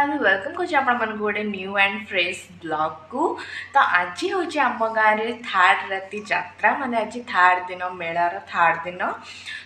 Welcome कर गोटे new and fresh blog को। तो आज हूँ आम गाँव में थर्ड राति यात्रा माने आज थर्ड दिन मेलार थर्ड दिन।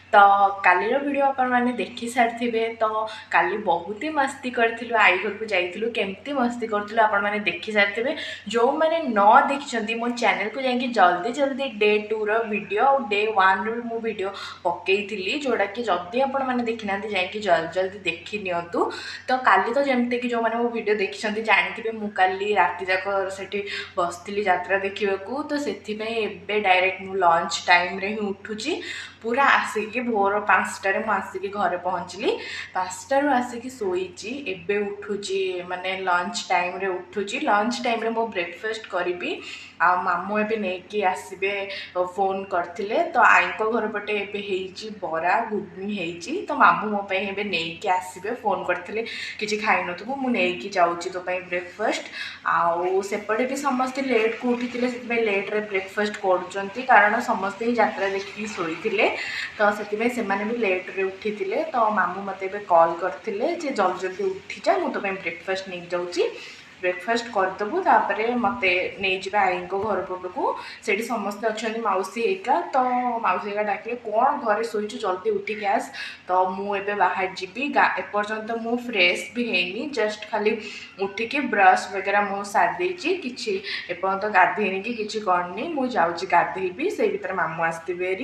तो कालीर वीडियो आपण मैंने देखी सारी तो काली बहुत ही मस्ती करूँ आई घर को जाइलु केमती मस्ती करूँ आपण मैंने देखी सारी जो मैंने न देखी मो चैनल को जाकि जल्दी जल्दी डे 2 वीडियो और डे 1 मु वीडियो पकई जोड़ा कि जदि आपण मैंने देखी ना जाकि जल्दी जल्दी देखी नियंतु। तो काली तो जमती कि जो मैंने मो वीडियो देखी जानते मु काली राति जाक से बसती यात्रा देखा तो से डायरेक्ट मु लंच टाइम रे ही उठुची पूरा आसिकी भोर 5टारे मुझे घरे पहुँचली 5टारू आसिकी शोची एबे उठुची माने लंच टाइम रे उठुची लंच टाइम रे मो ब्रेकफास्ट करी आ मामू एबे नेकी आसबे फोन करथिले तो आई को घर पटे एबे हेची बरा घुगनी हेची तो मामू मो पे एबे नेकी आसबे फोन करथिले किछि खाइ नथबो मु नेकी जाउची तो पे ब्रेकफास्ट आउ सेपटे भी समस्त लेट को उठिथिले सेतबे लेट रे ब्रेकफास्ट करूचंती कारण समस्त ही यात्रा देखि सोइथिले तो से माने भी लेट रे उठिथिले तो मामू मते बे कॉल करथिले जे जल्दी जल्दी उठी जा मु तो पे ब्रेकफास्ट नहीं जाउची ब्रेकफास्ट करदेबू तापर मत नहीं जाए आई घर पटू से समस्त अच्छा मौसी एका तो मौसी एका डाकिले कौन घरे शोचु जल्दी उठिक आस तो मुझे बाहर जी एपर्तंत मु फ्रेश भी हैनी जस्ट खाली उठिकी ब्रश वगैरह मु सारी किसी एपर्तंत गाधेनी कि किसी करनी मुझे जाऊँगी गाधेबी से भीतर मामू आसवे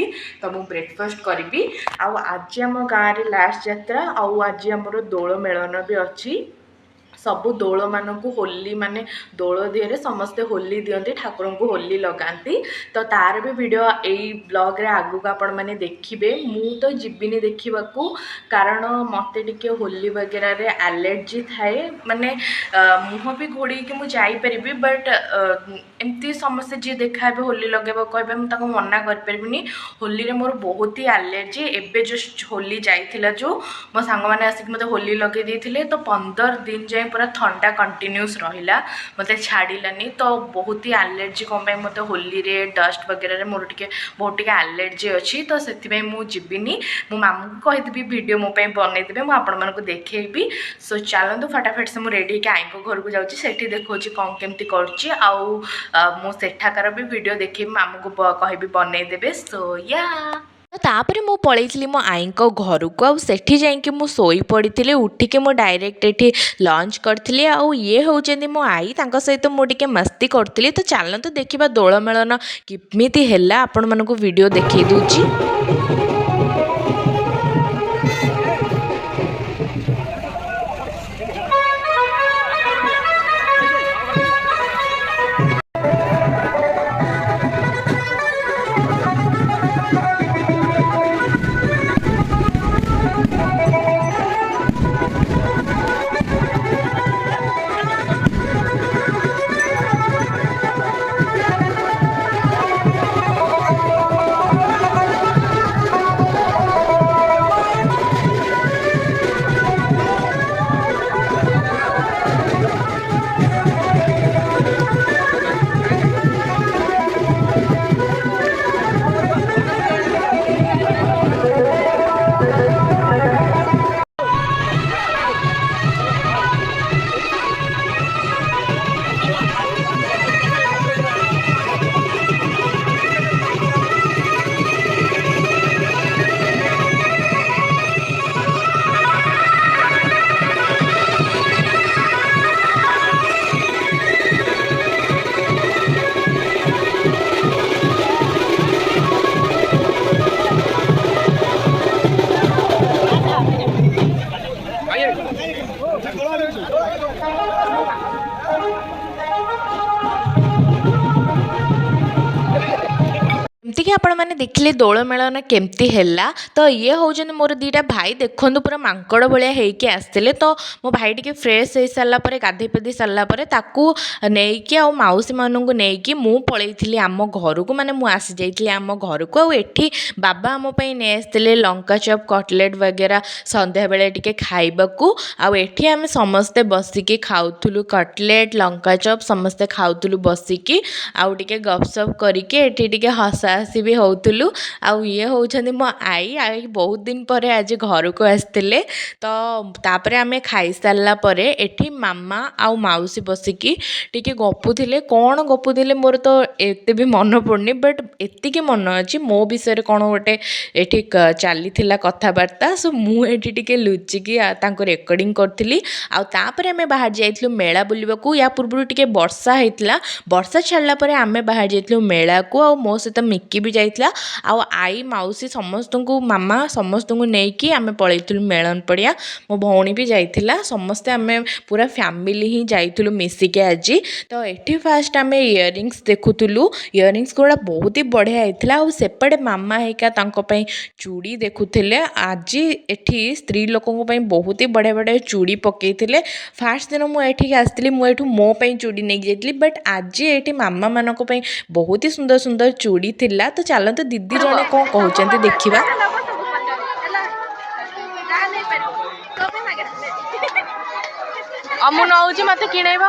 तो मुझे ब्रेकफास्ट करी आज आम गाँव में लास्ट यात्रा आज आमर दोल मेलन भी अच्छी सबू दोल मानक होली माने दोल दिहरे समस्ते होली दियंती ठाकुर को होली लगाती तो तार भी वीडियो यही ब्लॉग रे आगु को आपण मैंने देखिए मु तो जीविनी देखा कारण मत टे होली वगैरह रे एलर्जी थाए माने मुह भी घोड़ी कि मुझे जापरि बट एमती समस्ते जी देखा होली लगे कहे मुझे मना करें होली रे मोर बहुत ही एलर्जी एबे जस्ट होली जाइथिला जो मो सांग मैंने आसिक मते होली लगे देथिले तो 15 दिन जाए पूरा ठंडा कंटिन्यूस रहिला मते छाड़िलानी तो बहुत ही एलर्जी कौन मत होली रे डस्ट वगैरह रे मोर टिके बहुत टिके एलर्जी अच्छी तो से मुझे जीविनी मो मामू को कहीदेवी वीडियो मो बनईदेवे मुझे आपण मानक देखी सो चलतु फटाफट से मुझे रेडी आई घर को जाऊँगी से देखा कौन केमती करूठाकार भी वीडियो देखी मामू को कहि बनईदेवे सो या तापर मु पलैली मो आई घर को आठी जा शोई पड़ी उठिके मु डायरेक्ट ये लंच करी ये होती मो आई सहित मुझे मस्ती करी तो चलते देखा दोल मेलन केमिति है आपण मानक वीडियो देखई दूची। एमती कि आपण मैंने देखिले दोल मेलन केमती है तो ये हूँ मोर दीटा भाई देखु पूरा मांकड़ भाया होके आसते तो मो भाई टी फ्रेश हो सारापर गाधे पाधे सारापर नहीं आ मौसी मानू नहीं मु पलैली आम घर को माने मुझे जाइए आम घर को आठी बाबा आम नहीं आसते लंका चप कटलेट वगैरह संध्या बेले टिके खाइबाकू आठी आम समस्ते बसिकी खाऊलु कटलेट लंका चप समस्ते खाऊलु बसिकी आउ टिके गपसप करके हसा ବସାବସି ବି ହେଉଥିଲୁ। ଆଉ ଇଏ ହେଉଛନ୍ତି ମୋ ଆଈ ବହୁତ ଦିନ ପରେ ଆଜି ଘରକୁ ଆସିଥିଲେ। ତ ତାପରେ ଆମେ ଖାଇସାରିଲା ପରେ ଏଠି ମାମା ଆଉ ମାଉସୀ ବସିକି ଟିକେ ଗପୁଥିଲେ। କ'ଣ ଗପୁଥିଲେ ମୋର ତ ଏତେ ବି ମନେ ପଡ଼ୁନି, ବଟ୍ ଏତିକି ମନେ ଅଛି ମୋ ବିଷୟରେ କ'ଣ ଗୋଟେ ଏଠି ଚାଲିଥିଲା କଥାବାର୍ତ୍ତା। ସୋ ମୁଁ ଏଠି ଟିକେ ଲୁଚିକି ତାଙ୍କୁ ରେକର୍ଡ଼ିଂ କରିଥିଲି। ଆଉ ତାପରେ ଆମେ ବାହାରି ଯାଇଥିଲୁ ମେଳା ବୁଲିବାକୁ। ୟା ପୂର୍ବରୁ ଟିକେ ବର୍ଷା ହେଇଥିଲା, ବର୍ଷା ଛାଡ଼ିଲା ପରେ ଆମେ ବାହାରି ଯାଇଥିଲୁ ମେଳାକୁ। ଆଉ ମୋ ସହିତ ମିକି ବି ଯାଇଥିଲା, ଆଉ ଆଈ ମାଉସୀ ସମସ୍ତଙ୍କୁ ମାମା ସମସ୍ତଙ୍କୁ ନେଇକି ଆମେ ପଳେଇଥିଲୁ ମେଳନ ପଡ଼ିଆ। ମୋ ଭଉଣୀ ବି ଯାଇଥିଲା, ସମସ୍ତେ ଆମେ ପୁରା ଫ୍ୟାମିଲି ହିଁ ଯାଇଥିଲୁ ମିଶିକି ଆଜି। ତ ଏଠି ଫାଷ୍ଟ ଆମେ ଇୟରିଙ୍ଗସ୍ ଦେଖୁଥିଲୁ, ଇୟରିଙ୍ଗସ୍ ଗୁଡ଼ା ବହୁତ ହି ବଢ଼ିଆ ହେଇଥିଲା। ଆଉ ସେପଟେ ମାମା ହେଇକା ତାଙ୍କ ପାଇଁ ଚୁଡ଼ି ଦେଖୁଥିଲେ। ଆଜି ଏଠି ସ୍ତ୍ରୀ ଲୋକଙ୍କ ପାଇଁ ବହୁତ ହି ବଢ଼ିଆ ବଢ଼ିଆ ଚୁଡ଼ି ପକେଇଥିଲେ। ଫାର୍ଷ୍ଟ ଦିନ ମୁଁ ଏଠିକି ଆସିଥିଲି, ମୁଁ ଏଠୁ ମୋ ପାଇଁ ଚୁଡ଼ି ନେଇକି ଯାଇଥିଲି, ବଟ୍ ଆଜି ଏଠି ମାମାମାନଙ୍କ ପାଇଁ ବହୁତ ହି ସୁନ୍ଦର ସୁନ୍ଦର ଚୁଡ଼ି ଥିଲା। ତ ଚାଲନ୍ତୁ ଦିଦି ଜଣେ କ'ଣ କହୁଛନ୍ତି ଦେଖିବା। ମୁଁ ନଉଛି ମତେ କିଣେଇବ।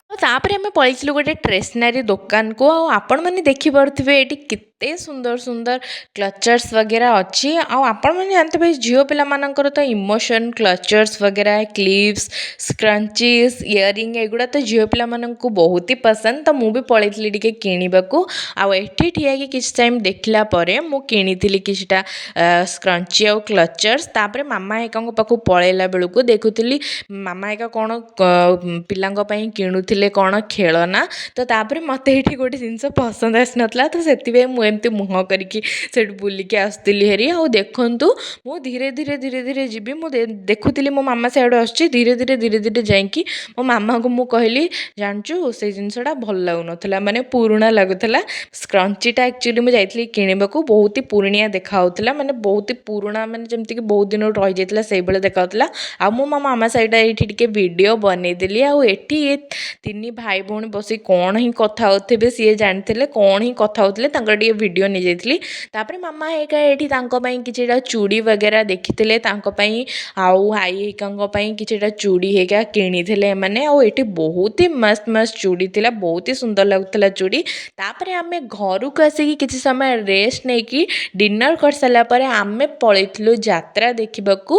ଆଉ ତାପରେ ଆମେ ପଳେଇଥିଲୁ ଗୋଟେ ଷ୍ଟେସନାରୀ ଦୋକାନକୁ। ଆଉ ଆପଣମାନେ ଦେଖିପାରୁଥିବେ ଏଠି କେତେ ସୁନ୍ଦର ସୁନ୍ଦର କ୍ଲଚର୍ସ ବଗେରା ଅଛି। ଆଉ ଆପଣମାନେ ଜାଣିଥିବେ ଝିଅ ପିଲାମାନଙ୍କର ତ ଇମୋସନ୍ କ୍ଲଚର୍ସ ବଗେରା, କ୍ଲିପ୍ସ, ସ୍କ୍ରଞ୍ଚିସ୍, ଇୟରିଂ ଏଗୁଡ଼ା ତ ଝିଅ ପିଲାମାନଙ୍କୁ ବହୁତ ହି ପସନ୍ଦ। ତ ମୁଁ ବି ପଳେଇଥିଲି ଟିକେ କିଣିବାକୁ। ଆଉ ଏଠି ଠିଆ ହେଇକି କିଛି ଟାଇମ୍ ଦେଖିଲା ପରେ ମୁଁ କିଣିଥିଲି କିଛିଟା ସ୍କ୍ରଞ୍ଚି ଆଉ କ୍ଲଚର୍ସ। ତାପରେ ମାମା ଏକାଙ୍କ ପାଖକୁ ପଳେଇଲା ବେଳକୁ ଦେଖୁଥିଲି ମାମା ଏକା କ'ଣ ପିଲାଙ୍କ ପାଇଁ କିଣୁଥିଲେ କ'ଣ ଖେଳନା। ତ ତାପରେ ମୋତେ ଏଇଠି ଗୋଟେ ଜିନିଷ ପସନ୍ଦ ଆସିନଥିଲା, ତ ସେଥିପାଇଁ ମୁଁ ଏମିତି ମୁହଁ କରିକି ସେଠୁ ବୁଲିକି ଆସୁଥିଲି ହେରି। ଆଉ ଦେଖନ୍ତୁ ମୁଁ ଧୀରେ ଧୀରେ ଧୀରେ ଧୀରେ ଯିବି, ମୁଁ ଦେଖୁଥିଲି ମୋ ମାମା ସିଆଡ଼ୁ ଆସୁଛି, ଧୀରେ ଧୀରେ ଧୀରେ ଧୀରେ ଯାଇକି ମୋ ମାମାକୁ ମୁଁ କହିଲି ଜାଣିଛୁ ସେଇ ଜିନିଷଟା ଭଲ ଲାଗୁନଥିଲା, ମାନେ ପୁରୁଣା ଲାଗୁଥିଲା। ସ୍କ୍ରଞ୍ଚିଟା ଆକ୍ଚୁଆଲି ମୁଁ ଯାଇଥିଲି କିଣିବାକୁ, ବହୁତ ହି ପୁରୁଣିଆ ଦେଖାହେଉଥିଲା, ମାନେ ବହୁତ ହି ପୁରୁଣା, ମାନେ ଯେମିତିକି ବହୁତ ଦିନରୁ ରହିଯାଇଥିଲା ସେଇଭଳିଆ ଦେଖାହେଉଥିଲା। ଆଉ ମୁଁ ମୋ ମାମା ସହିତ ଏଇଠି ଟିକେ ଭିଡ଼ିଓ ବନେଇଦେଲି। ଆଉ ଏଠି ତିନି ଭାଇ ଭଉଣୀ ବସି କ'ଣ ହିଁ କଥା ହେଉଥିବେ, ସିଏ ଜାଣିଥିଲେ କ'ଣ ହିଁ କଥା ହେଉଥିଲେ, ତାଙ୍କର ଟିକେ ଭିଡ଼ିଓ ନେଇଯାଇଥିଲି। ତାପରେ ମାମା ହେଇକା ଏଠି ତାଙ୍କ ପାଇଁ କିଛିଟା ଚୁଡ଼ି ବଗେରା ଦେଖିଥିଲେ ତାଙ୍କ ପାଇଁ, ଆଉ ଆଈ ହେଇକାଙ୍କ ପାଇଁ କିଛିଟା ଚୁଡ଼ି ହେଇକା କିଣିଥିଲେ ଏମାନେ। ଆଉ ଏଠି ବହୁତ ହି ମସ୍ତ ମସ୍ତ ଚୁଡ଼ି ଥିଲା, ବହୁତ ହି ସୁନ୍ଦର ଲାଗୁଥିଲା ଚୁଡ଼ି। ତାପରେ ଆମେ ଘରକୁ ଆସିକି କିଛି ସମୟ ରେଷ୍ଟ ନେଇକି ଡିନର୍ କରିସାରିଲା ପରେ ଆମେ ପଳେଇଥିଲୁ ଯାତ୍ରା ଦେଖିବାକୁ।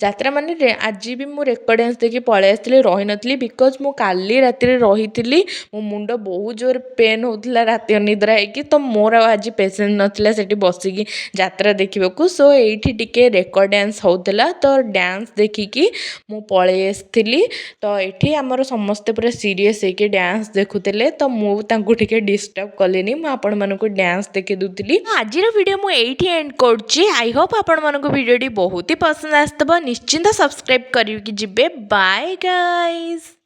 ଯାତ୍ରା ମାନେ ଆଜି ବି ମୁଁ ରେକର୍ଡିଆନ୍ସ ଦେଖି ପଳେଇ ଆସିଥିଲି, ରହିନଥିଲି, ବିକଜ୍ ମୁଁ କାଲି ରାତିରେ ରହିଥିଲି। ମୋ ମୁଣ୍ଡ ବହୁତ ଜୋର ପେନ୍ ହେଉଥିଲା ରାତି ଅନିଦ୍ରା ହେଇକି, ତ ମୋର ଆଉ ଆଜି ପେସେନ୍ସ ନଥିଲା ସେଠି ବସିକି ଯାତ୍ରା ଦେଖିବାକୁ। ସୋ ଏଇଠି ଟିକେ ରେକର୍ଡ଼ ଡ୍ୟାନ୍ସ ହେଉଥିଲା, ତ ଡ୍ୟାନ୍ସ ଦେଖିକି ମୁଁ ପଳେଇ ଆସିଥିଲି। ତ ଏଠି ଆମର ସମସ୍ତେ ପୁରା ସିରିୟସ୍ ହେଇକି ଡ୍ୟାନ୍ସ ଦେଖୁଥିଲେ, ତ ମୁଁ ତାଙ୍କୁ ଟିକେ ଡିଷ୍ଟର୍ବ କଲିନି, ମୁଁ ଆପଣମାନଙ୍କୁ ଡ୍ୟାନ୍ସ ଦେଖି ଦେଉଥିଲି। ଆଜିର ଭିଡ଼ିଓ ମୁଁ ଏଇଠି ଏଣ୍ଡ କରୁଛି। ଆଇ ହୋପ୍ ଆପଣମାନଙ୍କୁ ଭିଡ଼ିଓଟି ବହୁତ ହି ପସନ୍ଦ ଆସିଥିବ। ନିଶ୍ଚିନ୍ତ ସବସ୍କ୍ରାଇବ୍ କରିକି ଯିବେ। Bye guys.